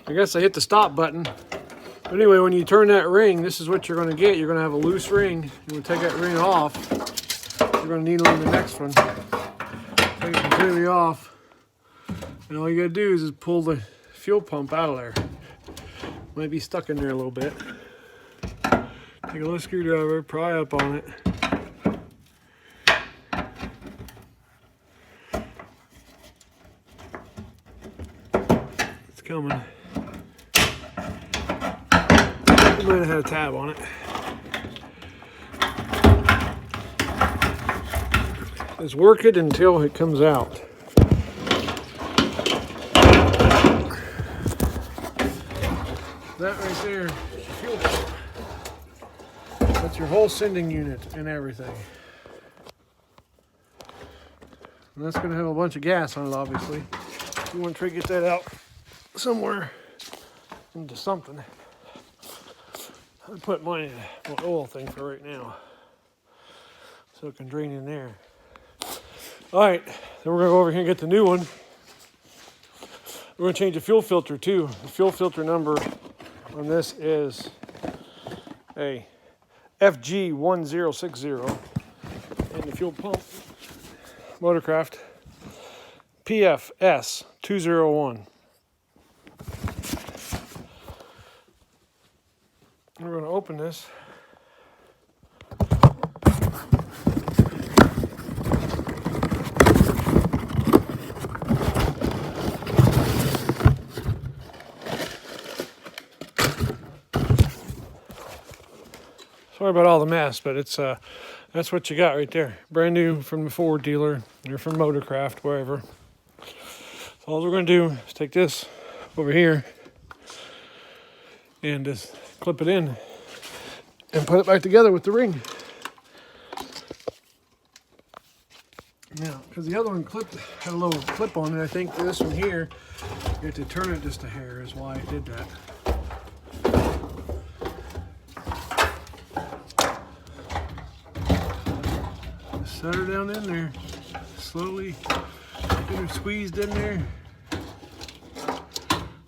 I guess I hit the stop button. But anyway, when you turn that ring, this is what you're going to get. You're going to have a loose ring. You're going to take that ring off. You're going to need it on the next one. Take it completely off. And all you got to do is just pull the fuel pump out of there. Might be stuck in there a little bit. Take a little screwdriver, pry up on it. It's coming. It might have had a tab on it. Just work it until it comes out. That right there is your fuel pump. That's your whole sending unit and everything. And that's going to have a bunch of gas on it, obviously. You want to try to get that out somewhere into something. I put mine in an oil thing for right now, so it can drain in there. All right, then we're gonna go over here and get the new one. We're gonna change the fuel filter too. The fuel filter number on this is a FG-1060, and the fuel pump, Motorcraft PFS-201. We're going to open this. Sorry about all the mess, but it's that's what you got right there. Brand new from the Ford dealer or from Motorcraft, wherever. So all we're going to do is take this over here and just clip it in and put it back together with the ring. Now, because the other one had a little clip on it, I think this one here, you have to turn it just a hair is why I did that. Set her down in there, slowly get her squeezed in there.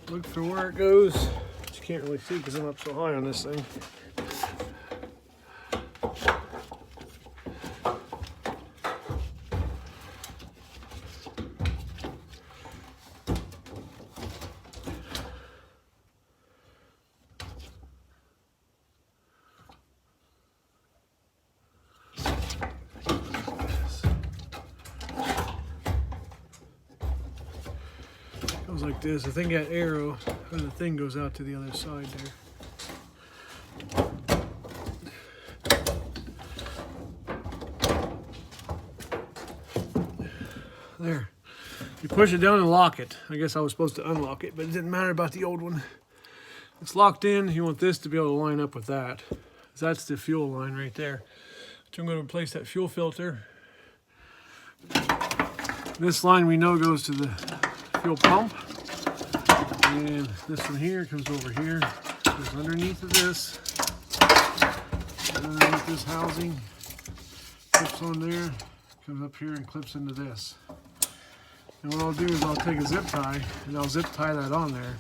Look for where it goes. You can't really see because I'm up so high on this thing. Goes like this. I think that arrow or the thing goes out to the other side there. There. You push it down and lock it. I guess I was supposed to unlock it, but it didn't matter about the old one. It's locked in. You want this to be able to line up with that. That's the fuel line right there. So I'm going to replace that fuel filter. This line we know goes to the fuel pump. And this one here comes over here. Goes underneath of this. And underneath this housing. Clips on there. Comes up here and clips into this. And what I'll do is I'll take a zip tie and I'll zip tie that on there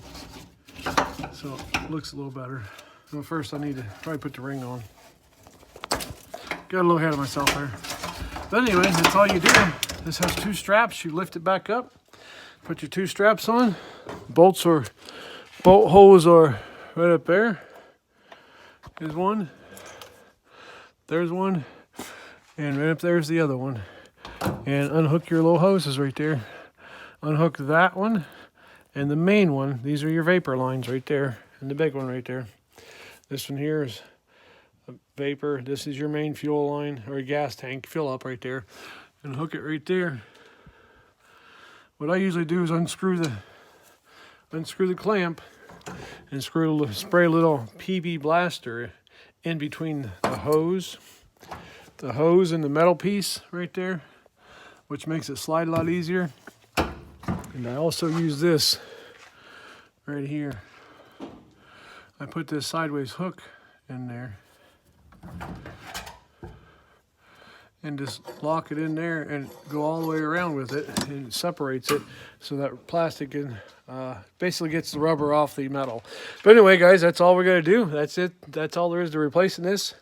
so it looks a little better. So first I need to probably put the ring on. Got a little ahead of myself there. But anyway, that's all you do. This has two straps. You lift it back up, put your two straps on. Bolts or bolt holes are right up there. There's one. There's one. And right up there's the other one. And unhook your little hoses right there. Unhook that one and the main one. These are your vapor lines right there, and the big one right there. This one here is a vapor. This is your main fuel line or a gas tank fill up right there, and hook it right there. What I usually do is unscrew the clamp and spray a little PB blaster in between the hose and the metal piece right there, which makes it slide a lot easier. And I also use this right here. I put this sideways hook in there. and just lock it in there and go all the way around with it, and it separates it so that plastic can basically gets the rubber off the metal. But anyway, guys, that's all we're going to do. That's it. That's all there is to replacing this.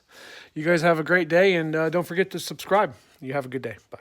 You guys have a great day, and don't forget to subscribe. You have a good day. Bye.